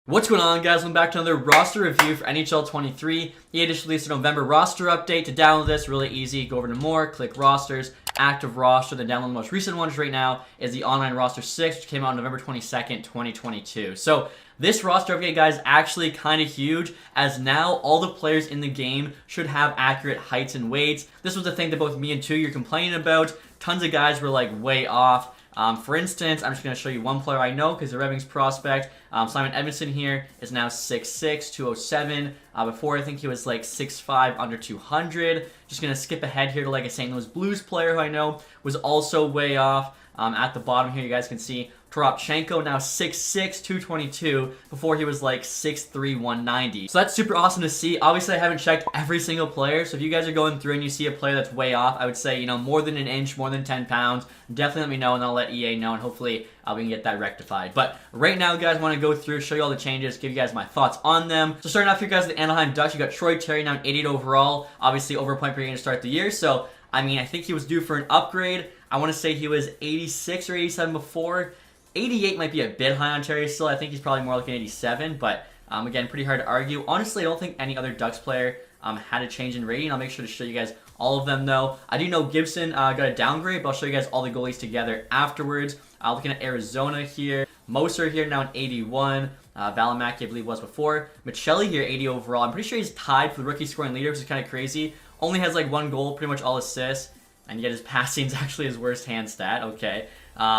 What's going on, guys? Welcome back to another roster review for NHL 23. EA just released a November roster update. To download this, really easy. Go over to More, click Rosters, Active Roster, then download the most recent ones right now is the Online Roster 6, which came out on November 22nd, 2022. So this roster update, guys, actually kind of huge, as now all the players in the game should have accurate heights and weights. This was the thing that both me and Tu are complaining about. Tons of guys were like way off. For instance, I'm just going to show you one player I know because the Red Wings prospect, Simon Edmondson here, is now 6'6", 207. Before, I think he was like 6'5", under 200. Just going to skip ahead here to like a St. Louis Blues player who I know was also way off. At the bottom here, you guys can see Toropchenko, now 6'6", 222, before he was like 6'3", 190. So that's super awesome to see. Obviously, I haven't checked every single player, so if you guys are going through and you see a player that's way off, I would say, more than an inch, more than 10 pounds, definitely let me know, and I'll let EA know, and hopefully we can get that rectified. But right now, guys, I want to go through, show you all the changes, give you guys my thoughts on them. So starting off here, guys, the Anaheim Ducks, you got Troy Terry, now an 88 overall, obviously over a point per game to start the year, so I mean, I think he was due for an upgrade. I want to say he was 86 or 87 before. 88 might be a bit high on Terry still. I think he's probably more like an 87, but again, pretty hard to argue. Honestly, I don't think any other Ducks player had a change in rating. I'll make sure to show you guys all of them, though. I do know Gibson got a downgrade, but I'll show you guys all the goalies together afterwards. Looking at Arizona here. Moser here, now an 81. Valimaki, I believe, was before. Michelli here, 80 overall. I'm pretty sure he's tied for the rookie scoring leader, which is kind of crazy. Only has like one goal, pretty much all assists. And yet his passing is actually his worst hand stat. Okay.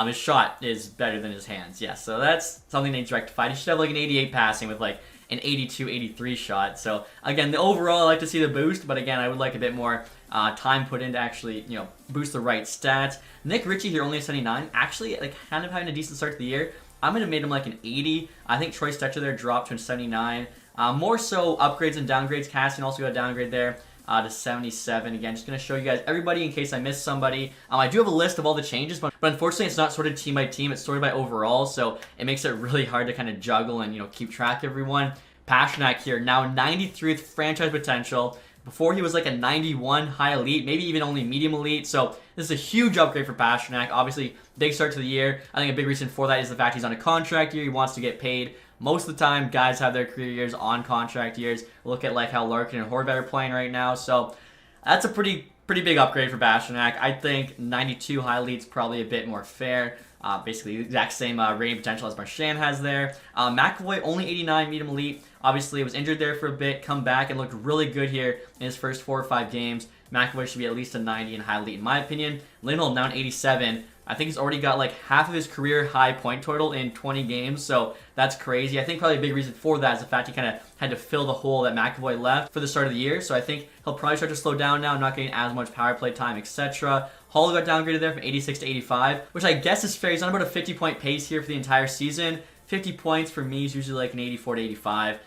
His shot is better than his hands. Yeah, so that's something they need to rectify. He should have like an 88 passing with like an 82, 83 shot. So again, the overall, I like to see the boost, but again, I would like a bit more time put in to actually, boost the right stats. Nick Ritchie here, only a 79. Actually, like kind of having a decent start to the year. I'm going to make him like an 80. I think Troy Stecher there dropped to a 79. More so upgrades and downgrades. Cassian also got a downgrade there. To 77. Again, just going to show you guys everybody in case I missed somebody. I do have a list of all the changes, but unfortunately it's not sorted team by team. It's sorted by overall, so it makes it really hard to kind of juggle and, keep track of everyone. Pastrnak here, now 93th franchise potential. Before he was like a 91 high elite, maybe even only medium elite. So this is a huge upgrade for Pastrnak. Obviously, big start to the year. I think a big reason for that is the fact he's on a contract year. He wants to get paid. Most of the time, guys have their career years on contract years. Look at like how Larkin and Horvat are playing right now. So that's a pretty big upgrade for Pastrnak. I think 92 high elite's probably a bit more fair. Basically, the exact same rating potential as Marchand has there. McAvoy, only 89 medium elite. Obviously, was injured there for a bit, come back and looked really good here in his first 4 or 5 games. McAvoy should be at least a 90 in high elite, in my opinion. Lindholm down 87. I think he's already got like half of his career high point total in 20 games, so that's crazy. I think probably a big reason for that is the fact he kind of had to fill the hole that McAvoy left for the start of the year, so I think he'll probably start to slow down now, not getting as much power play time, etc. Hall got downgraded there from 86 to 85, which I guess is fair. He's on about a 50-point pace here for the entire season. 50 points for me is usually like an 84 to 85,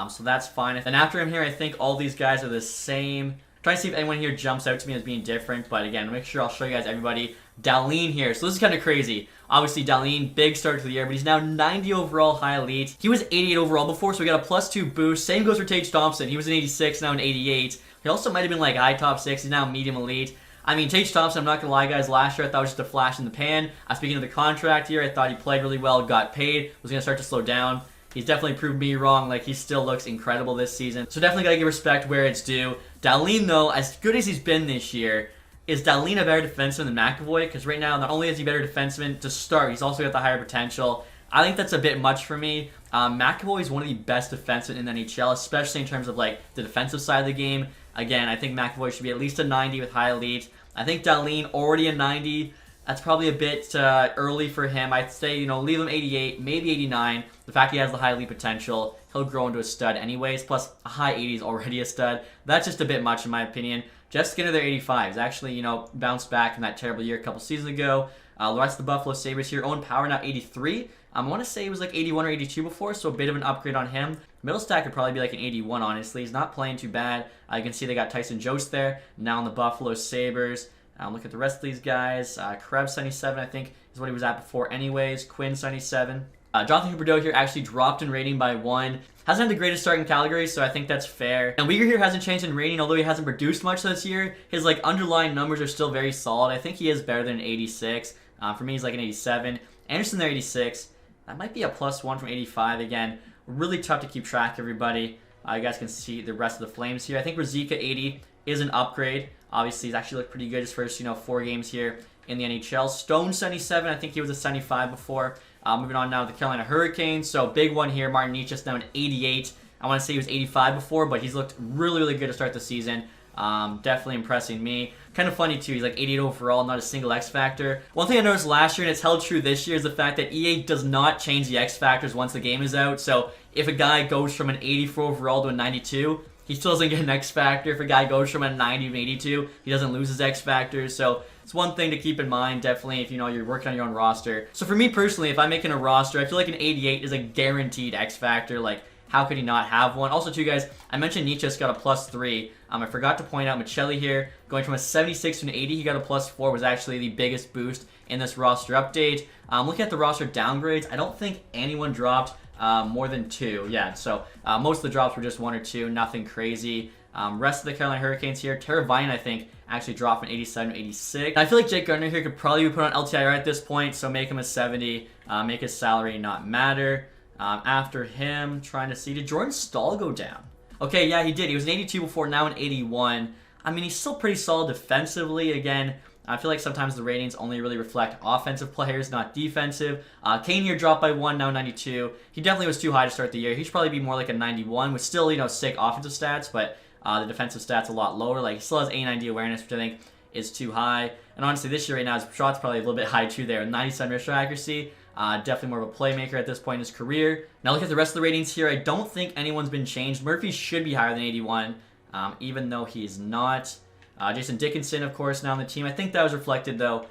so that's fine. And after him here, I think all these guys are the same. Trying to see if anyone here jumps out to me as being different, but again, make sure I'll show you guys everybody. Dahlin here, so this is kind of crazy. Obviously, Dahlin, big start to the year, but he's now 90 overall high elite. He was 88 overall before, so we got a +2 boost. Same goes for Tage Thompson. He was an 86, now an 88. He also might have been like high top 6. He's now medium elite. I mean, Tage Thompson, I'm not going to lie, guys, last year I thought it was just a flash in the pan. Speaking of the contract here, I thought he played really well, got paid, was going to start to slow down. He's definitely proved me wrong. Like, he still looks incredible this season. So definitely got to give respect where it's due. Dahlin, though, as good as he's been this year, is Dahlin a better defenseman than McAvoy? Because right now, not only is he better defenseman to start, he's also got the higher potential. I think that's a bit much for me. McAvoy is one of the best defensemen in the NHL, especially in terms of like the defensive side of the game. Again, I think McAvoy should be at least a 90 with high elite. I think Dahlin already a 90. That's probably a bit early for him. I'd say, leave him 88, maybe 89. The fact he has the high elite potential, he'll grow into a stud anyways. Plus, a high 80 is already a stud. That's just a bit much in my opinion. Jeff Skinner, their 85, is actually, bounced back from that terrible year a couple seasons ago. The rest of the Buffalo Sabres here, Owen Power now 83. I want to say he was like 81 or 82 before, so a bit of an upgrade on him. Middle stack could probably be like an 81, honestly. He's not playing too bad. You can see they got Tyson Jost there, now in the Buffalo Sabres. Look at the rest of these guys. Krebs, 77, I think, is what he was at before anyways. Quinn, 77. Jonathan Huberdeau here actually dropped in rating by 1. Hasn't had the greatest start in Calgary, so I think that's fair. And Weegar here hasn't changed in rating, although he hasn't produced much this year. His underlying numbers are still very solid. I think he is better than an 86. For me, he's like an 87. Anderson there, 86. That might be a +1 from 85 again. really tough to keep track of everybody. You guys can see the rest of the Flames here. I think Ruzicka 80 is an upgrade. Obviously, he's actually looked pretty good his first, 4 games here in the NHL. Stone 77, I think he was a 75 before. Moving on now to the Carolina Hurricanes. So big one here. Martin Necas now an 88. I want to say he was 85 before, but he's looked really, really good to start the season. Definitely impressing me. Kind of funny too, he's like 88 overall, not a single X Factor. One thing I noticed last year, and it's held true this year, is the fact that EA does not change the X Factors once the game is out. So if a guy goes from an 84 overall to a 92, he still doesn't get an X Factor. If a guy goes from a 90 to an 82, he doesn't lose his X Factors. So it's one thing to keep in mind, definitely, if you're working on your own roster. So for me personally, if I'm making a roster, I feel like an 88 is a guaranteed X Factor. Like, how could he not have one? Also, too, guys, I mentioned Necas got a +3. I forgot to point out Michelli here, going from a 76 to an 80, he got a +4, was actually the biggest boost in this roster update. Looking at the roster downgrades, I don't think anyone dropped more than 2. Yeah, so most of the drops were just 1 or 2, nothing crazy. Rest of the Carolina Hurricanes here, Teravainen, I think, actually dropped from 87 to 86. I feel like Jake Gardiner here could probably be put on LTIR at this point, so make him a 70, make his salary not matter. After him, trying to see, did Jordan Staal go down? Okay, yeah, he did. He was an 82 before, now an 81. I mean, he's still pretty solid defensively. Again, I feel like sometimes the ratings only really reflect offensive players, not defensive. Kane here dropped by 1, now 92. He definitely was too high to start the year. He should probably be more like a 91 with still, sick offensive stats, but the defensive stats a lot lower. Like, he still has A90 awareness, which I think is too high. And honestly, this year right now, his shot's probably a little bit high too there. 97 wrist shot accuracy. Definitely more of a playmaker at this point in his career. Now look at the rest of the ratings here. I don't think anyone's been changed. Murphy should be higher than 81, even though he's not. Jason Dickinson, of course, now on the team. I think that was reflected, though,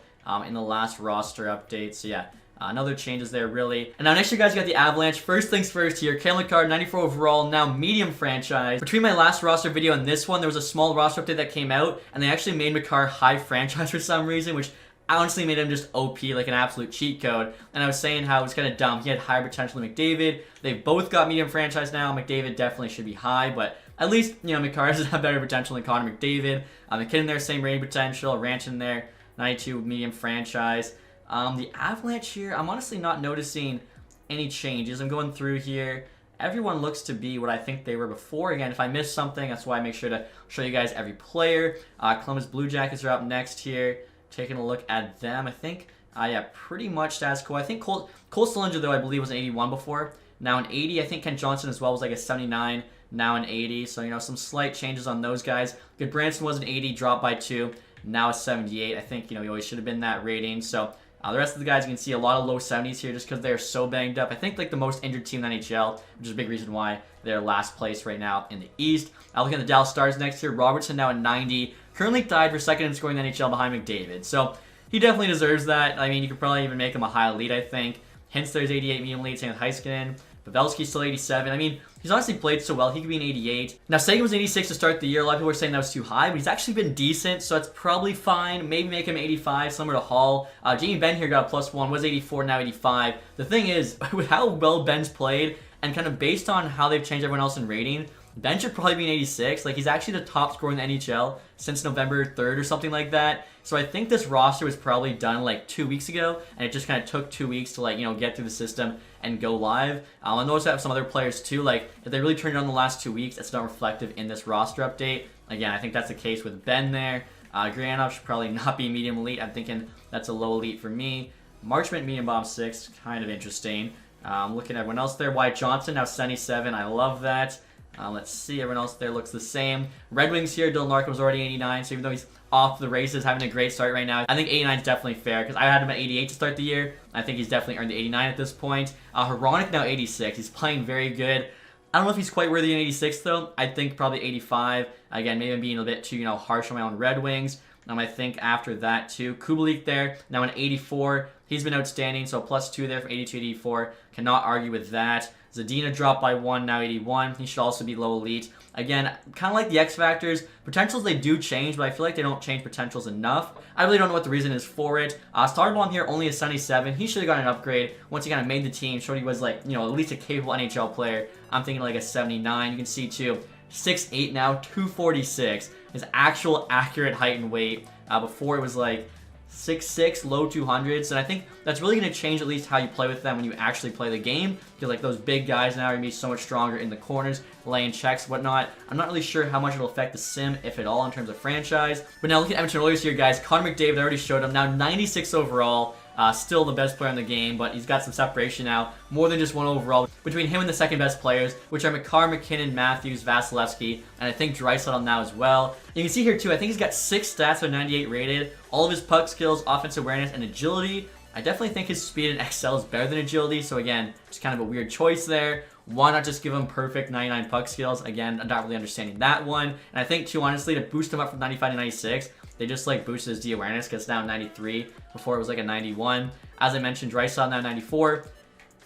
in the last roster update. So, yeah, no changes there, really. And now next year, guys, you got the Avalanche. First things first here. Cale Makar, 94 overall, now medium franchise. Between my last roster video and this one, there was a small roster update that came out, and they actually made Makar high franchise for some reason, which honestly made him just OP, like an absolute cheat code. And I was saying how it was kind of dumb. He had higher potential than McDavid. They've both got medium franchise now. McDavid definitely should be high, but at least, Makar does have better potential than Connor McDavid. McKinnon there, same rating potential. Ranch in there, 92 medium franchise. The Avalanche here, I'm honestly not noticing any changes. I'm going through here. Everyone looks to be what I think they were before. Again, if I missed something, that's why I make sure to show you guys every player. Columbus Blue Jackets are up next here. Taking a look at them, I think, yeah, pretty much status quo. I think Cole Sillinger, though, I believe was an 81 before. Now an 80. I think Kent Johnson as well was like a 79. Now an 80. So, some slight changes on those guys. Goodbranson was an 80, dropped by 2. Now a 78. I think, he always should have been that rating. So, the rest of the guys, you can see a lot of low 70s here just because they're so banged up. I think, like, the most injured team in the NHL, which is a big reason why they're last place right now in the East. Looking at the Dallas Stars next here. Robertson now at 90. Currently tied for second in scoring in the NHL behind McDavid. So, he definitely deserves that. I mean, you could probably even make him a high elite, I think. Hintz there's 88 medium elite, same with Heiskanen. Pavelski's still 87. I mean, he's honestly played so well. He could be an 88. Now, Sagan was 86 to start the year. A lot of people were saying that was too high, but he's actually been decent, so that's probably fine. Maybe make him 85, similar to Hall. Jamie Benn here got a +1, was 84, now 85. The thing is, with how well Ben's played, and kind of based on how they've changed everyone else in rating, Ben should probably be an 86. Like, he's actually the top scorer in the NHL since November 3rd or something like that. So I think this roster was probably done like 2 weeks ago, and it just kind of took 2 weeks to, like, get through the system and go live. I noticed that some other players too, like, if they really turned it on the last 2 weeks, it's not reflective in this roster update. Again, I think that's the case with Ben there. Gurianov should probably not be medium elite. I'm thinking that's a low elite for me. Marchment medium bomb 6, kind of interesting. Looking at everyone else there. Wyatt Johnson now 77. I love that. Let's see, everyone else there looks the same. Red Wings here, Dylan Larkin was already 89, so even though he's off the races, having a great start right now, I think 89 is definitely fair, because I had him at 88 to start the year. I think he's definitely earned the 89 at this point. Hronik now 86. He's playing very good. I don't know if he's quite worthy in 86, though. I think probably 85. Again, maybe I'm being a bit too, harsh on my own Red Wings. I think after that, too. Kubalik there, now an 84. He's been outstanding, so +2 there from 82 to 84. Cannot argue with that. Zadina dropped by 1, now 81. He should also be low elite. Again, kind of like the X Factors, potentials they do change, but I feel like they don't change potentials enough. I really don't know what the reason is for it. Startbomb here, only a 77. He should have gotten an upgrade once he kind of made the team, showed he was like, at least a capable NHL player. I'm thinking like a 79. You can see too, 6'8" now, 246. His actual accurate height and weight. Before it was like 6'6", low 200s, and I think that's really going to change at least how you play with them when you actually play the game, because like those big guys now are going to be so much stronger in the corners, laying checks, whatnot. I'm not really sure how much it'll affect the sim, if at all, in terms of franchise. But now looking at Edmonton Oilers here, guys, Connor McDavid, I already showed him, now 96 overall. Still the best player in the game, but he's got some separation now, more than just one overall, between him and the second best players, which are McCarr, McKinnon, Matthews, Vasilevsky, and I think Draisaitl now as well. You can see here too, I think he's got 6 stats of 98 rated, all of his puck skills, offensive awareness, and agility. I definitely think his speed and XL is better than agility, so again, just kind of a weird choice there. Why not just give him perfect 99 puck skills? Again, I'm not really understanding that one. And I think too, honestly, to boost him up from 95 to 96, they just like boosted his D awareness because it's now 93. Before it was like a 91. As I mentioned, Draisaitl now 94.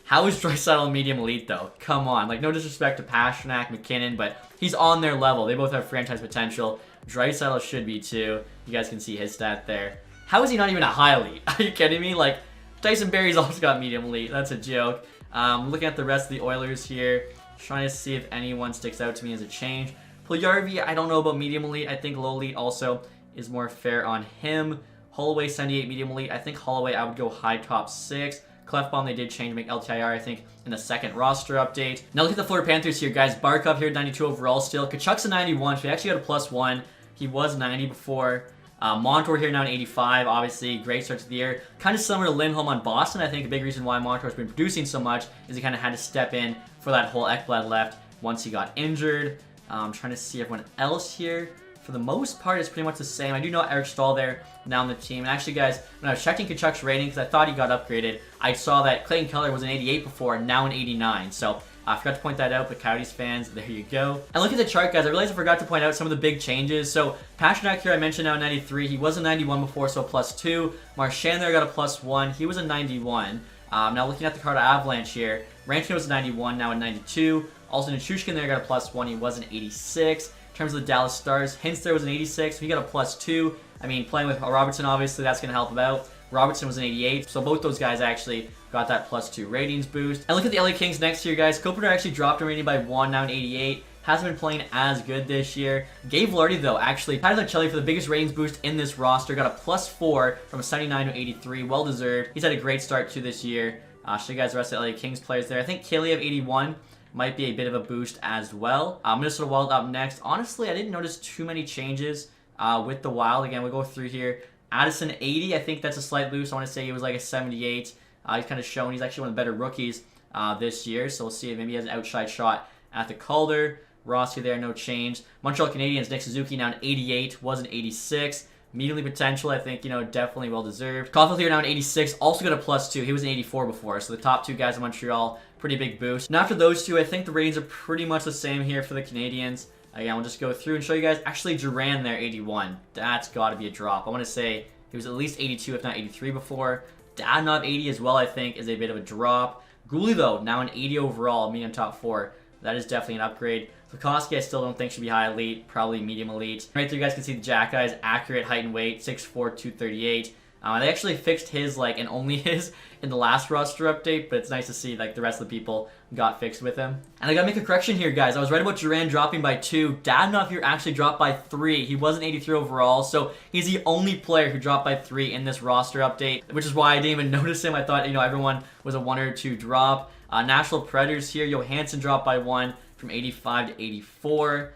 How is Draisaitl medium elite though? Come on, like no disrespect to Pastrnak, McKinnon, but he's on their level. They both have franchise potential. Draisaitl should be too. You guys can see his stat there. How is he not even a high elite? Are you kidding me? Like Tyson Barrie's also got medium elite. That's a joke. Looking at the rest of the Oilers here, trying to see if anyone sticks out to me as a change. Puljujarvi, I don't know about medium elite. I think low elite also is more fair on him. Holloway 78 medium elite. I think Holloway I would go high top 6. Clefbaum they did change to make LTIR I think in the second roster update. Now look at the Florida Panthers here guys. Barkov here 92 overall still. Kachuk's a 91 so he actually got a +1. He was 90 before. Montour here now an 85 obviously. Great start to the year. Kind of similar to Lindholm on Boston. I think a big reason why Montour's been producing so much is he kind of had to step in for that whole Ekblad left once he got injured. I'm trying to see everyone else here. For the most part, it's pretty much the same. I do know Eric Stahl there now on the team. And actually, guys, when I was checking Kachuk's rating, because I thought he got upgraded, I saw that Clayton Keller was an 88 before, and now an 89. So I forgot to point that out, but Coyotes fans, there you go. And look at the chart, guys. I realized I forgot to point out some of the big changes. So Pastrnak here, I mentioned now 93. He was a 91 before, so +2. Marchand there got a +1. He was a 91. Now looking at the Colorado Avalanche here, Rantanen was a 91, now a 92. Also, Nichushkin there got a +1. He was an 86. In terms of the Dallas Stars, Hintz there was an 86, so he got a +2. I mean, playing with Robertson, obviously, that's going to help him out. Robertson was an 88, so both those guys actually got that +2 ratings boost. And look at the LA Kings next year, guys. Kopitar actually dropped a rating by 1, now an 88. Hasn't been playing as good this year. Gabe Vilardi, though, actually, Tyler Chelly for the biggest ratings boost in this roster. Got a +4 from a 79 to 83. Well-deserved. He's had a great start to this year. I'll show you guys the rest of the LA Kings players there. I think Kaliev 81 might be a bit of a boost as well. Minnesota Wild up next. Honestly, I didn't notice too many changes with the Wild. Again, we'll go through here. Addison 80, I think that's a slight boost. I want to say he was like a 78. He's kind of shown he's actually one of the better rookies this year. So we'll see if maybe he has an outside shot at the Calder. Rossi there, no change. Montreal Canadiens, Nick Suzuki now an 88, was an 86. Immediately potential, I think, definitely well-deserved. Caulfield here now an 86, also got a +2. He was an 84 before, so the top two guys in Montreal, pretty big boost. And after those two, I think the ratings are pretty much the same here for the Canadiens. Again, we'll just go through and show you guys. Actually, Duran there, 81. That's got to be a drop. I want to say he was at least 82, if not 83 before. Dadonov 80 as well, I think, is a bit of a drop. Gooley, though, now an 80 overall, medium top 4. That is definitely an upgrade. Lukoski, I still don't think should be high elite, probably medium elite. Right there, you guys can see the Jack guys, accurate height and weight, 6'4", 238. They actually fixed his, and only his, in the last roster update, but it's nice to see, the rest of the people got fixed with him. And I gotta make a correction here, guys. I was right about Duran dropping by 2. Dadonov here actually dropped by 3. He was an 83 overall, so he's the only player who dropped by 3 in this roster update, which is why I didn't even notice him. I thought, everyone was a 1 or 2 drop. Nashville Predators here, Johansson dropped by 1 from 85 to 84.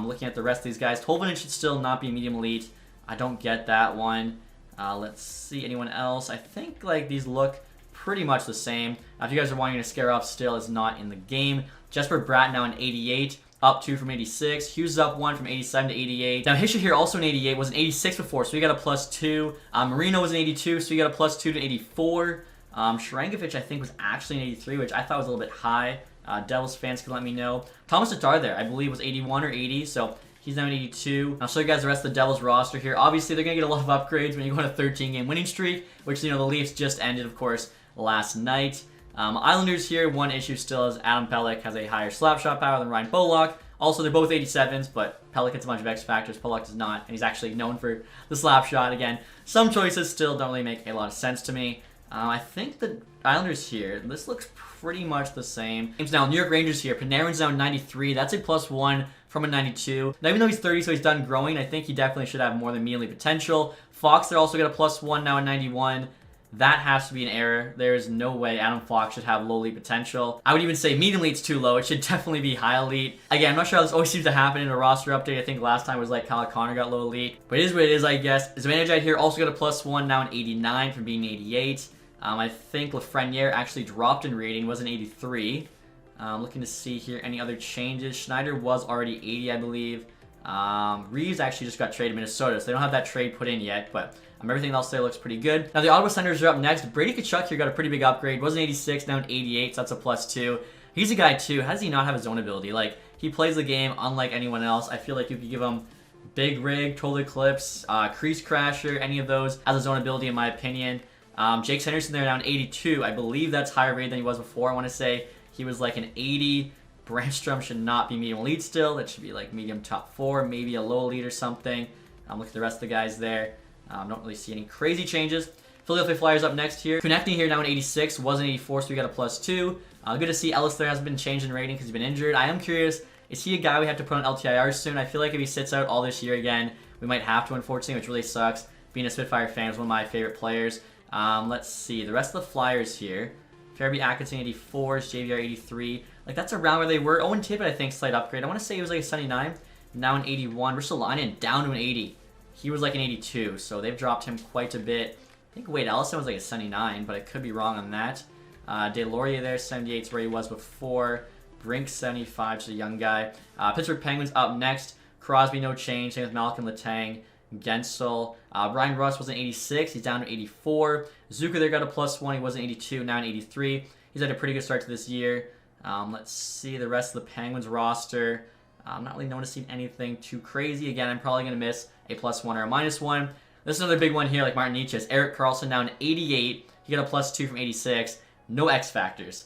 Looking at the rest of these guys, Tolvanen should still not be medium elite. I don't get that one. Let's see, anyone else? I think these look pretty much the same. If you guys are wanting to scare off, still is not in the game. Jesper Bratt now an 88, up 2 from 86. Hughes up 1 from 87 to 88. Now Hischier here also an 88, was an 86 before, so he got a +2. Marino was an 82, so he got a +2 to 84. Sharangovich, I think, was actually an 83, which I thought was a little bit high. Devils fans can let me know. Thomas Tatar there, I believe, was 81 or 80, so he's now an 82. I'll show you guys the rest of the Devils roster here. Obviously, they're going to get a lot of upgrades when you go on a 13-game winning streak, which, the Leafs just ended, of course, last night. Islanders here, one issue still is Adam Pelech has a higher slap shot power than Ryan Pollock. Also, they're both 87s, but Pelech gets a bunch of X factors. Pollock does not, and he's actually known for the slap shot. Again, some choices still don't really make a lot of sense to me. I think the Islanders here, this looks pretty much the same. Now, New York Rangers here, Panarin's now 93. That's a +1 from a 92. Now, even though he's 30, so he's done growing, I think he definitely should have more than medium elite potential. Fox, they're also got a +1 now at 91. That has to be an error. There is no way Adam Fox should have low elite potential. I would even say medium elite's too low. It should definitely be high elite. Again, I'm not sure how this always seems to happen in a roster update. I think last time was like Kyle Connor got low elite. But it is what it is, I guess. Zibanejad here also got a +1 now in 89 from being 88. I think Lafreniere actually dropped in rating, was an 83. Looking to see here any other changes. Schneider was already 80, I believe. Reeves actually just got traded to Minnesota, so they don't have that trade put in yet, but everything else there looks pretty good. Now the Ottawa Senators are up next. Brady Tkachuk here got a pretty big upgrade. Was an 86, now an 88, so that's a +2. He's a guy too. How does he not have his zone ability? Like, he plays the game unlike anyone else. I feel like you could give him Big Rig, Total Eclipse, Crease Crasher, any of those as a zone ability in my opinion. Jake Sanderson there down 82. I believe that's higher rated than he was before. I want to say he was like an 80. Brandstrom should not be medium elite still. That should be like medium top 4, maybe a low elite or something. Look at the rest of the guys there. Don't really see any crazy changes. Philadelphia Flyers up next here. Connecting here now in 86, was an 84, so we got a +2. Good to see Ellis there hasn't been changed in rating because he's been injured. I am curious, is he a guy we have to put on LTIR soon? I feel like if he sits out all this year again, we might have to, unfortunately, which really sucks. Being a Spitfire fan is one of my favorite players. Let's see, the rest of the Flyers here. Fairby Atkinson 84s, JVR 83. Like, that's around where they were. Owen Tippett, I think, slight upgrade. I want to say he was like a 79, now an 81. Ristolainen down to an 80. He was like an 82, so they've dropped him quite a bit. I think Wade Ellison was like a 79, but I could be wrong on that. DeLaurier there, 78 is where he was before. Brink 75, just a young guy. Pittsburgh Penguins up next. Crosby, no change. Same with Malcolm Letang. Gensel. Ryan Russ was an 86. He's down to 84. Zucker there got a +1. He was an 82, now an 83. He's had a pretty good start to this year. Let's see the rest of the Penguins roster. I'm not really noticing anything too crazy. Again, I'm probably going to miss a +1 or a -1. This is another big one here, like Martin Nietzsche's. Erik Karlsson down to 88. He got a +2 from 86. No X factors.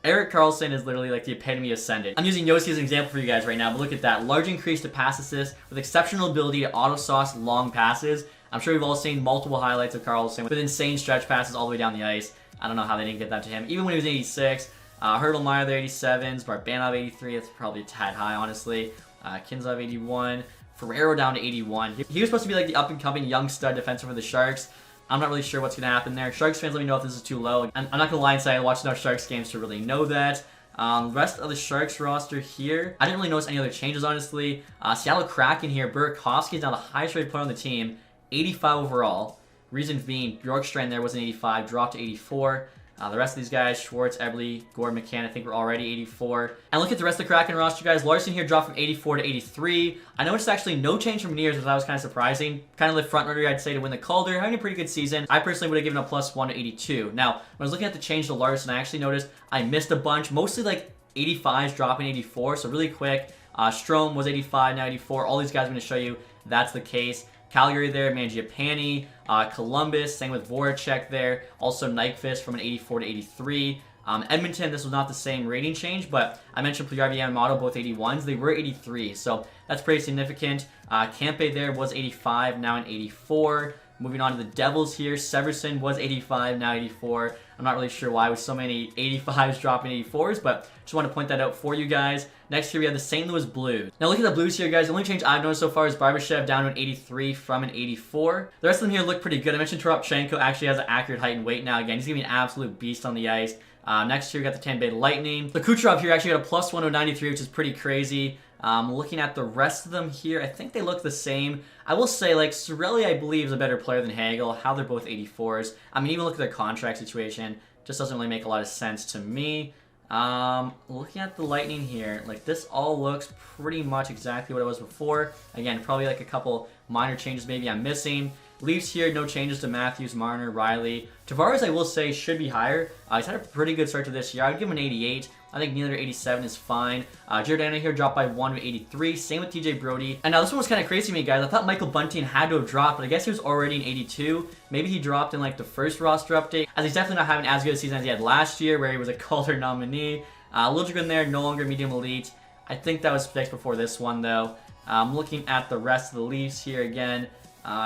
Erik Karlsson is literally like the epitome of Send It. I'm using Yossi as an example for you guys right now, but look at that. Large increase to pass assist with exceptional ability to auto-sauce long passes. I'm sure we've all seen multiple highlights of Karlsson with insane stretch passes all the way down the ice. I don't know how they didn't get that to him. Even when he was 86. Hurdlemeyer there, 87s. Barbanov 83. That's probably a tad high, honestly. Kinzov 81. Ferrero down to 81. He was supposed to be like the up-and-coming young stud defenseman for the Sharks. I'm not really sure what's going to happen there. Sharks fans, let me know if this is too low. I'm not going to lie and say I watched enough Sharks games to really know that. Rest of the Sharks roster here, I didn't really notice any other changes, honestly. Seattle Kraken here, Burakovsky is now the highest rated player on the team, 85 overall. Reason being, Bjorkstrand there was an 85, dropped to 84. The rest of these guys, Schwartz, Eberle, Gordon, McCann, I think we're already 84. And look at the rest of the Kraken roster, guys. Larson here dropped from 84 to 83. I noticed actually no change from Mears, which I was kind of surprising. Kind of the front runner, I'd say, to win the Calder. Having a pretty good season. I personally would have given a +1 to 82. Now, when I was looking at the change to Larson, I actually noticed I missed a bunch. Mostly like 85s dropping 84, so really quick. Strome was 85, now 84. All these guys I'm going to show you, that's the case. Calgary there, Mangiapane, Columbus, same with Voracek there. Also Nyquist from an 84 to 83. Edmonton, this was not the same rating change, but I mentioned Puljujarvi and Amato, both 81s. They were 83, so that's pretty significant. Campe there was 85, now an 84. Moving on to the Devils here, Severson was 85, now 84. I'm not really sure why with so many 85s dropping 84s, but just want to point that out for you guys. Next here we have the St. Louis Blues. Now look at the Blues here, guys. The only change I've noticed so far is Barbashev down to an 83 from an 84. The rest of them here look pretty good. I mentioned Toropchenko actually has an accurate height and weight now. Again, he's going to be an absolute beast on the ice. Next here we got the Tampa Bay Lightning. The Kucherov here actually got a +1 to 93, which is pretty crazy. Looking at the rest of them here, I think they look the same. I will say, like, Cirelli, I believe, is a better player than Hagel. How they're both 84s. I mean, even look at their contract situation. Just doesn't really make a lot of sense to me. Looking at the Lightning here, like, this all looks pretty much exactly what it was before. Again, probably like a couple minor changes maybe I'm missing. Leafs here, no changes to Matthews, Marner, Riley. Tavares, I will say, should be higher. He's had a pretty good start to this year. I would give him an 88. I think neither 87 is fine. Giordano here dropped by 1 to 83. Same with TJ Brody. And now this one was kind of crazy to me, guys. I thought Michael Bunting had to have dropped, but I guess he was already an 82. Maybe he dropped in like the first roster update, as he's definitely not having as good a season as he had last year, where he was a Calder nominee. Liljegren there, no longer medium elite. I think that was fixed before this one, though. Looking at the rest of the Leafs here again.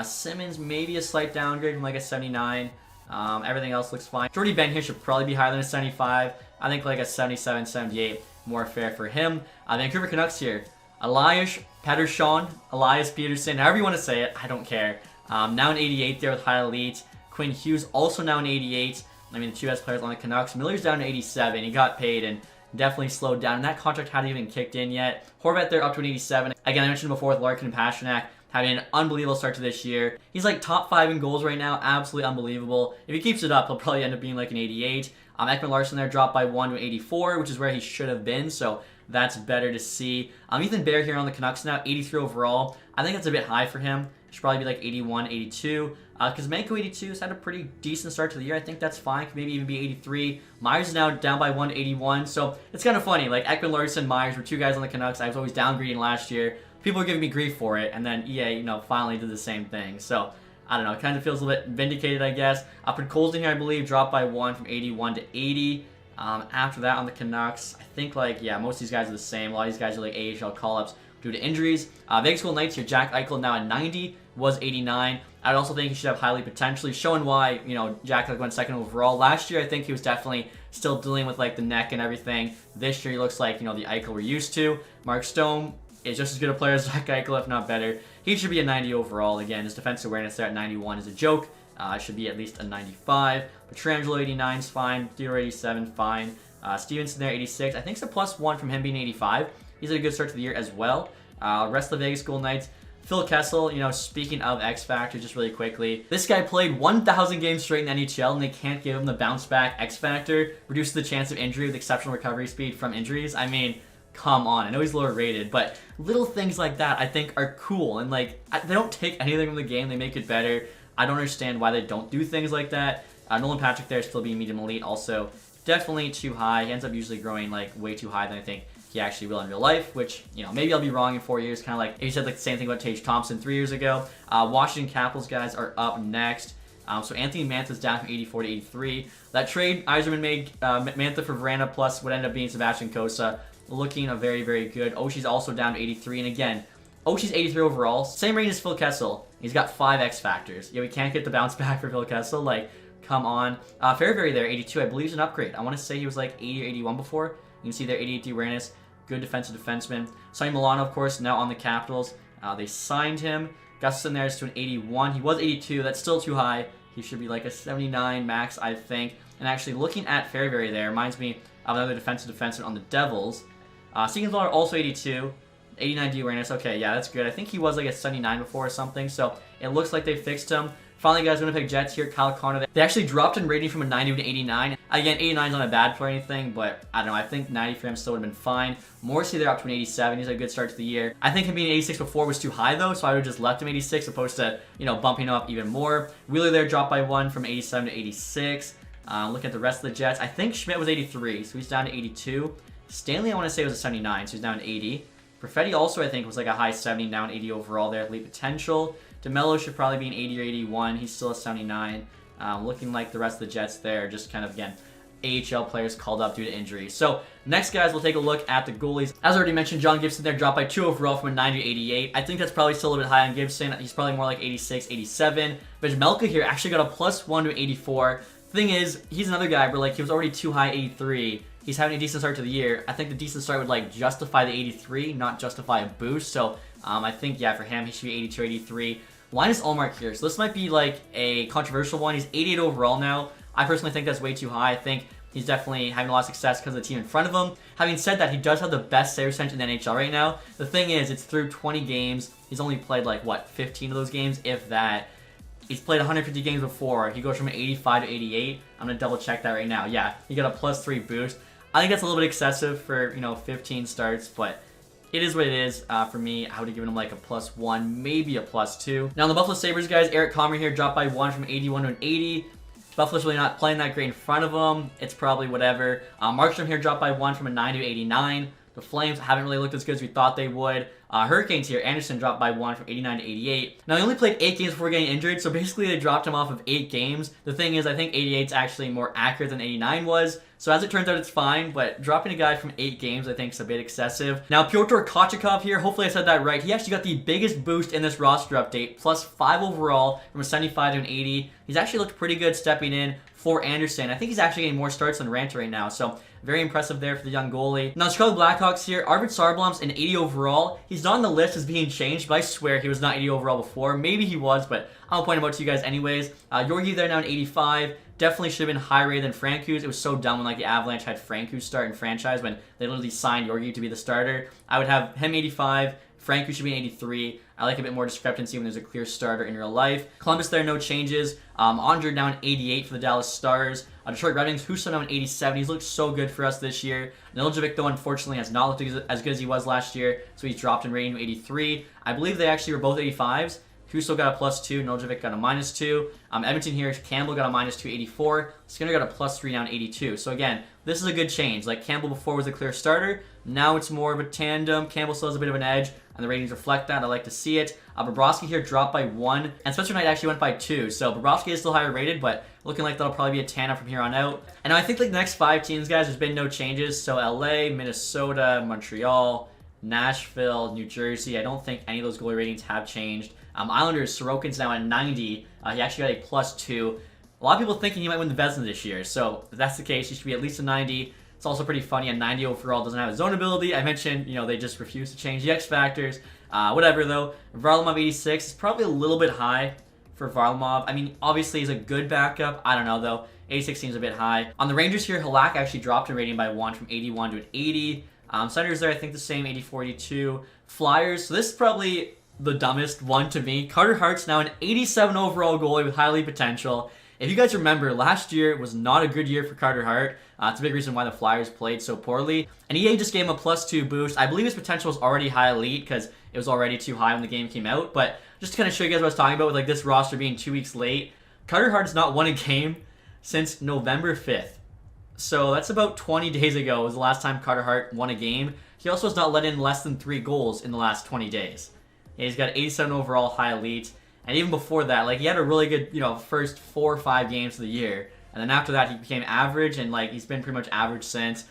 Simmons, maybe a slight downgrade from like a 79. Everything else looks fine. Jordy Ben here should probably be higher than a 75. I think like a 77, 78, more fair for him. Vancouver Canucks here. Elias Peterson, however you want to say it, I don't care. Now an 88 there with high elite. Quinn Hughes also now an 88. I mean, the two best players on the Canucks. Miller's down to 87. He got paid and definitely slowed down. And that contract hadn't even kicked in yet. Horvat there up to an 87. Again, I mentioned before with Larkin and Pasternak having an unbelievable start to this year. He's like top 5 in goals right now. Absolutely unbelievable. If he keeps it up, he'll probably end up being like an 88. Ekman Larsson there dropped by 1 to 84, which is where he should have been. So that's better to see. Ethan Bear here on the Canucks now, 83 overall. I think that's a bit high for him. Should probably be like 81, 82. Kuzmenko 82 has had a pretty decent start to the year. I think that's fine. Could maybe even be 83. Myers is now down by 1 to 81. So it's kind of funny. Like Ekman Larsson, Myers were two guys on the Canucks. I was always downgrading last year. People were giving me grief for it. And then EA, finally did the same thing. So I don't know. It kind of feels a little bit vindicated, I guess. Podkolzin here, I believe, dropped by 1 from 81 to 80. After that on the Canucks, I think most of these guys are the same. A lot of these guys are like AHL call-ups due to injuries. Vegas Golden Knights here, Jack Eichel now at 90, was 89. I'd also think he should have highly potentially, showing why, Jack Eichel went second overall. Last year, I think he was definitely still dealing with like the neck and everything. This year, he looks like, the Eichel we're used to. Mark Stone is just as good a player as Jack Eichel, if not better. He should be a 90 overall. Again, his defensive awareness there at 91 is a joke. Should be at least a 95. Petrangelo 89 is fine. Theodore 87, fine. Stevenson there 86. I think it's a +1 from him being 85. He's had a good start to the year as well. Rest of the Vegas Golden Knights. Phil Kessel, speaking of X Factor, just really quickly. This guy played 1,000 games straight in the NHL, and they can't give him the bounce back X Factor. Reduces the chance of injury with exceptional recovery speed from injuries. I mean, come on. I know he's lower rated, but little things like that I think are cool. And they don't take anything from the game. They make it better. I don't understand why they don't do things like that. Nolan Patrick there still being medium elite. Also, definitely too high. He ends up usually growing way too high than I think he actually will in real life, which, maybe I'll be wrong in 4 years. Kind of like if you said the same thing about Tage Thompson 3 years ago. Washington Capitals guys are up next. So Anthony Mantha's down from 84 to 83. That trade Yzerman made Mantha for Veranda plus would end up being Sebastian Cossa, looking very, very good. Oshie's also down to 83. And again, Oshie's 83 overall. Same range as Phil Kessel. He's got 5 X factors. Yeah, we can't get the bounce back for Phil Kessel. Come on. Fairbury there, 82. I believe is an upgrade. I want to say he was 80 or 81 before. You can see there, 88 awareness. Good defensive defenseman. Sonny Milano, of course, now on the Capitals. They signed him. Gustafson there is to an 81. He was 82. That's still too high. He should be like a 79 max, I think. And actually, looking at Fairbury there, reminds me of another defensive defenseman on the Devils. Siegenthaler also 82. 89 D awareness. Okay, yeah, that's good. I think he was a 79 before or something, so it looks like they fixed him. Finally, guys, Winnipeg Jets here, Kyle Connor. They actually dropped in rating from a 90 to 89. Again, 89 is not a bad for anything, but I don't know. I think 90 for him still would have been fine. Morrissey, they're up to an 87. He's had a good start to the year. I think him being 86 before was too high, though, so I would have just left him 86 opposed to, bumping him up even more. Wheeler there dropped by 1 from 87 to 86. Look at the rest of the Jets. I think Schmidt was 83, so he's down to 82. Stanley, I want to say, was a 79, so he's down to 80. Perfetti also, I think, was a high 70, down 80 overall there. Elite potential. DeMello should probably be an 80 or 81. He's still a 79. Looking like the rest of the Jets there, just kind of, again, AHL players called up due to injury. So, next, guys, we'll take a look at the goalies. As already mentioned, John Gibson there dropped by 2 overall from a 90 to 88. I think that's probably still a little bit high on Gibson. He's probably more like 86, 87. But Melka here actually got a +1 to 84. Thing is, he's another guy where he was already too high, 83. He's having a decent start to the year. I think the decent start would justify the 83, not justify a boost. So I think, yeah, for him, he should be 82, 83. Linus Ullmark here. So this might be a controversial one. He's 88 overall now. I personally think that's way too high. I think he's definitely having a lot of success because of the team in front of him. Having said that, he does have the best save percentage in the NHL right now. The thing is, it's through 20 games. He's only played 15 of those games, if that. He's played 150 games before. He goes from 85 to 88. I'm going to double check that right now. Yeah, he got a +3 boost. I think that's a little bit excessive for, 15 starts, but it is what it is. For me, I would have given him a +1, maybe a +2. Now, on the Buffalo Sabres, guys, Eric Comrie here dropped by 1 from 81 to an 80. Buffalo's really not playing that great in front of him. It's probably whatever. Markstrom here dropped by 1 from a 90 to 89. The Flames haven't really looked as good as we thought they would. Hurricanes here, Anderson dropped by 1 from 89 to 88. Now, he only played 8 games before getting injured, so basically they dropped him off of 8 games. The thing is, I think 88 is actually more accurate than 89 was, so as it turns out, it's fine, but dropping a guy from 8 games, I think, is a bit excessive. Now, Pyotr Kochetkov here, hopefully I said that right. He actually got the biggest boost in this roster update, plus 5 overall from a 75 to an 80. He's actually looked pretty good stepping in for Anderson. I think he's actually getting more starts than Ranta right now, so very impressive there for the young goalie. Now, the Chicago Blackhawks here, Arvid Sarblom's an 80 overall. He's not on the list as being changed, but I swear he was not 80 overall before. Maybe he was, but I'll point him out to you guys anyways. Yorgi there now an 85. Definitely should have been higher rated than Francouz. It was so dumb when like the Avalanche had Francouz start in franchise when they literally signed Yorgi to be the starter. I would have him 85. Francouz should be an 83. I like a bit more discrepancy when there's a clear starter in real life. Columbus there, no changes. Andre now an 88 for the Dallas Stars. Detroit Red Wings, Husso now an 87. He's looked so good for us this year. Niljovic, though, unfortunately has not looked as good as he was last year, so he's dropped in rating to 83. I believe they actually were both 85s. Husso got a +2, Niljovic got a -2. Edmonton here, Campbell got a -2, 84. Skinner got a +3 down 82. So again, this is a good change. Like Campbell before was a clear starter. Now it's more of a tandem. Campbell still has a bit of an edge, and the ratings reflect that. I like to see it. Bobrovsky here dropped by 1, and Spencer Knight actually went by 2. So Bobrovsky is still higher rated, but looking like that'll probably be a tandem from here on out. And I think like the next 5 teams, guys, there's been no changes. So LA, Minnesota, Montreal, Nashville, New Jersey. I don't think any of those goalie ratings have changed. Islanders, Sorokin's now at 90. He actually got a +2. A lot of people thinking he might win the Vezina this year. So if that's the case, he should be at least a 90. It's also pretty funny. A 90 overall doesn't have his zone ability. I mentioned, they just refuse to change the X factors. Whatever, though. Varlamov 86 is probably a little bit high for Varlamov. I mean, obviously he's a good backup. I don't know, though. 86 seems a bit high. On the Rangers here, Halak actually dropped in rating by 1 from 81 to an 80. Senators there, I think the same, 84, 82. Flyers, so this is probably the dumbest one to me. Carter Hart's now an 87 overall goalie with high league potential. If you guys remember, last year was not a good year for Carter Hart. It's a big reason why the Flyers played so poorly. And EA just gave him a +2 boost. I believe his potential was already high elite because it was already too high when the game came out. But just to kind of show you guys what I was talking about with like this roster being 2 weeks late, Carter Hart's not won a game since November 5th. So that's about 20 days ago was the last time Carter Hart won a game. He also has not let in less than 3 goals in the last 20 days. Yeah, he's got 87 overall high elite. And even before that, like he had a really good, first 4 or 5 games of the year. And then after that, he became average, and like he's been pretty much average since.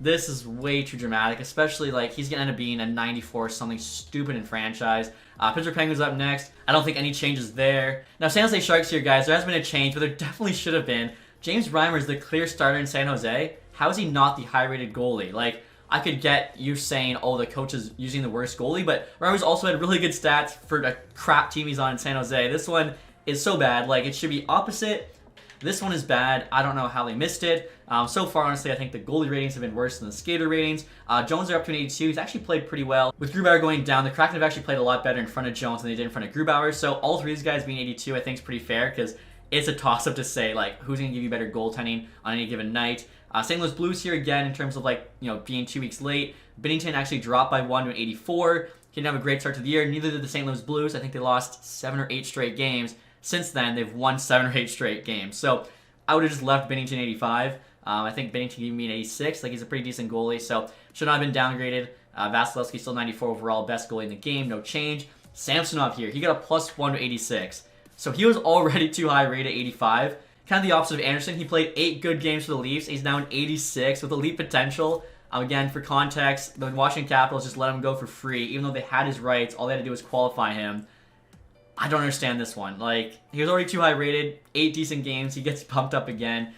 This is way too dramatic, especially like he's gonna end up being a 94 something stupid in franchise. Pittsburgh Penguins up next. I don't think any changes there. Now, San Jose Sharks here, guys. There has been a change, but there definitely should have been. James Reimer is the clear starter in San Jose. How is he not the high-rated goalie? Like, I could get you saying, oh, the coach is using the worst goalie, but Reimer's also had really good stats for a crap team he's on in San Jose. This one is so bad. Like, it should be opposite. This one is bad. I don't know how they missed it. So far, honestly, I think the goalie ratings have been worse than the skater ratings. Jones are up to an 82. He's actually played pretty well. With Grubauer going down, the Kraken have actually played a lot better in front of Jones than they did in front of Grubauer. So all 3 of these guys being 82, I think is pretty fair because it's a toss-up to say, like, who's going to give you better goaltending on any given night. St. Louis Blues here again in terms of, like, being 2 weeks late. Binnington actually dropped by 1 to an 84. He didn't have a great start to the year. Neither did the St. Louis Blues. I think they lost 7 or 8 straight games. Since then, they've won 7 or 8 straight games. So I would have just left Binnington 85. I think Binnington gave me an 86. Like, he's a pretty decent goalie, so should not have been downgraded. Vasilevsky still 94 overall, best goalie in the game, no change. Samsonov here, he got a +1 to 86. So he was already too high rated, 85. Kind of the opposite of Anderson. He played 8 good games for the Leafs. He's now an 86 with elite potential. Again, for context, the Washington Capitals just let him go for free. Even though they had his rights, all they had to do was qualify him. I don't understand this one. Like, he was already too high rated. 8 decent games. He gets pumped up again.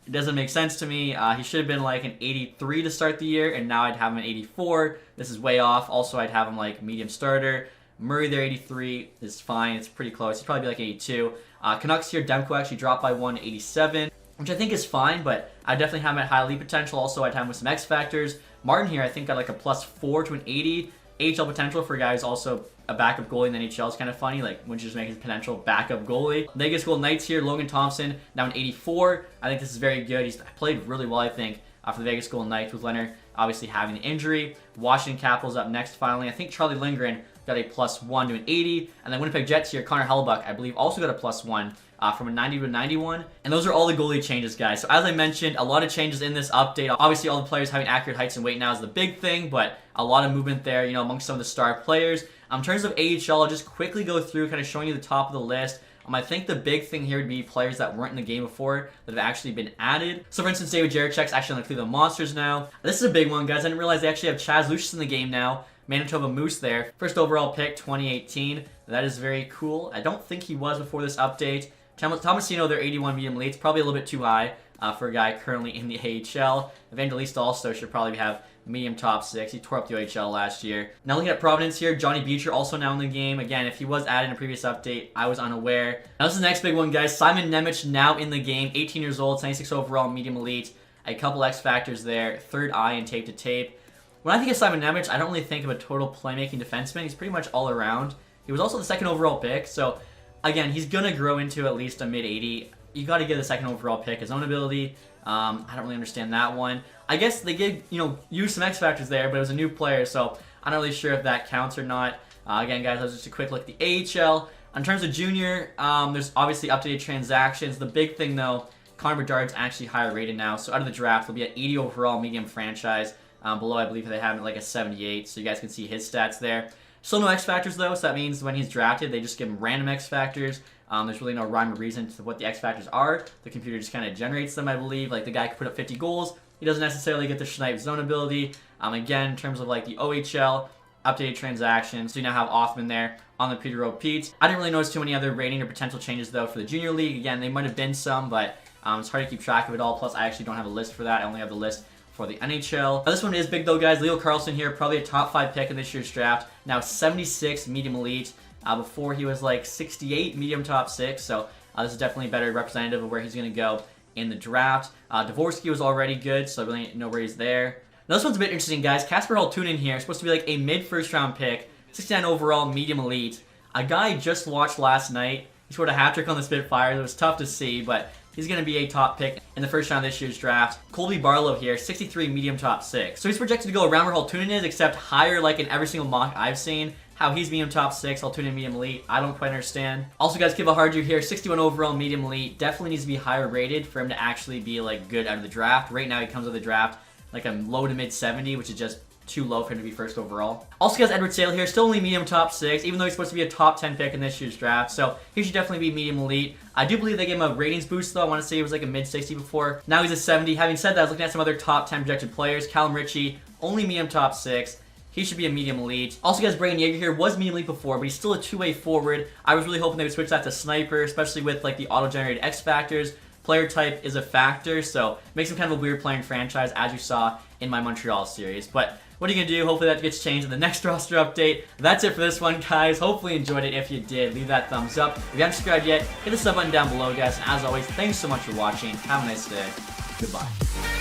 It doesn't make sense to me. He should have been like an 83 to start the year, and now I'd have him an 84. This is way off. Also, I'd have him like medium starter. Murray there, 83 is fine. It's pretty close. He'd probably be like 82. Canucks here, Demko actually dropped by 1 to 87, which I think is fine, but I definitely have him at high elite potential. Also, I'd have him with some X factors. Martin here, I think, got like a +4 to an 80. AHL potential for a guy who's also a backup goalie in the NHL is kind of funny. Like, wouldn't you just make his potential backup goalie? Vegas Golden Knights here, Logan Thompson, now an 84. I think this is very good. He's played really well, I think, for the Vegas Golden Knights with Leonard obviously having the injury. Washington Capitals up next finally. I think Charlie Lindgren got a +1 to an 80. And then Winnipeg Jets here, Connor Hellebuyck, I believe, also got a +1 from a 90 to a 91. And those are all the goalie changes, guys. So as I mentioned, a lot of changes in this update. Obviously, all the players having accurate heights and weight now is the big thing, but a lot of movement there, amongst some of the star players. In terms of AHL, I'll just quickly go through kind of showing you the top of the list. I think the big thing here would be players that weren't in the game before that have actually been added. So for instance, David Jarechek's actually on the Cleveland Monsters now. This is a big one, guys. I didn't realize they actually have Chaz Lucius in the game now. Manitoba Moose there. First overall pick, 2018. That is very cool. I don't think he was before this update. Thomasino, their 81 medium elite, probably a little bit too high for a guy currently in the AHL. Evangelista also should probably have medium top 6. He tore up the OHL last year. Now looking at Providence here, Johnny Beecher also now in the game. Again, if he was added in a previous update, I was unaware. Now this is the next big one, guys. Simon Nemec now in the game. 18 years old, 96 overall, medium elite. A couple X factors there. Third eye and tape to tape. When I think of Simon Nemec, I don't really think of a total playmaking defenseman. He's pretty much all around. He was also the second overall pick, so again, he's going to grow into at least a mid-80. You got to give the second overall pick his own ability. I don't really understand that one. I guess they did, use some X factors there, but it was a new player, so I'm not really sure if that counts or not. Again, guys, that was just a quick look at the AHL. In terms of junior, there's obviously updated transactions. The big thing, though, Connor Bedard's actually higher rated now, so out of the draft, he'll be at 80 overall, medium franchise. Below, I believe they have like a 78, so you guys can see his stats there. Still no X factors, though, so that means when he's drafted, they just give him random X factors. There's really no rhyme or reason to what the X factors are. The computer just kind of generates them, I believe. Like, the guy could put up 50 goals. He doesn't necessarily get the Schneip zone ability. Again, in terms of like the OHL, updated transactions, so you now have Othman there on the Peter Pete. I didn't really notice too many other rating or potential changes, though, for the Junior League. Again, they might have been some, but it's hard to keep track of it all. Plus, I actually don't have a list for that. I only have the list for the NHL. Now, this one is big, though, guys. Leo Carlsson here, probably a top 5 pick in this year's draft. Now 76 medium elite. Before he was like 68 medium top 6, so this is definitely a better representative of where he's going to go in the draft. Dvorsky was already good, so really no worries there. Now this one's a bit interesting, guys. Kasper Holtunen here, supposed to be like a mid-first round pick, 69 overall, medium elite. A guy I just watched last night. He scored a hat-trick on the Spitfires. It was tough to see, but he's going to be a top pick in the first round of this year's draft. Colby Barlow here, 63 medium top 6. So he's projected to go around where Holtunen is, except higher like in every single mock I've seen. How he's medium top 6, Holtunen medium elite, I don't quite understand. Also, guys, Kiva Harju here, 61 overall, medium elite. Definitely needs to be higher rated for him to actually be like good out of the draft. Right now, he comes out of the draft like a low to mid 70, which is just too low for him to be first overall. Also, guys, Edward Sale here, still only medium top 6, even though he's supposed to be a top 10 pick in this year's draft. So he should definitely be medium elite. I do believe they gave him a ratings boost, though. I want to say he was like a mid 60 before. Now he's a 70. Having said that, I was looking at some other top 10 projected players. Callum Ritchie, only medium top 6. He should be a medium elite. Also, guys, Brayden Yager here was medium elite before, but he's still a two-way forward. I was really hoping they would switch that to sniper, especially with like the auto-generated X factors. Player type is a factor, so it makes him kind of a weird player in franchise, as you saw in my Montreal series. But what are you going to do? Hopefully that gets changed in the next roster update. That's it for this one, guys. Hopefully you enjoyed it. If you did, leave that thumbs up. If you haven't subscribed yet, hit the sub button down below, guys. And as always, thanks so much for watching. Have a nice day. Goodbye.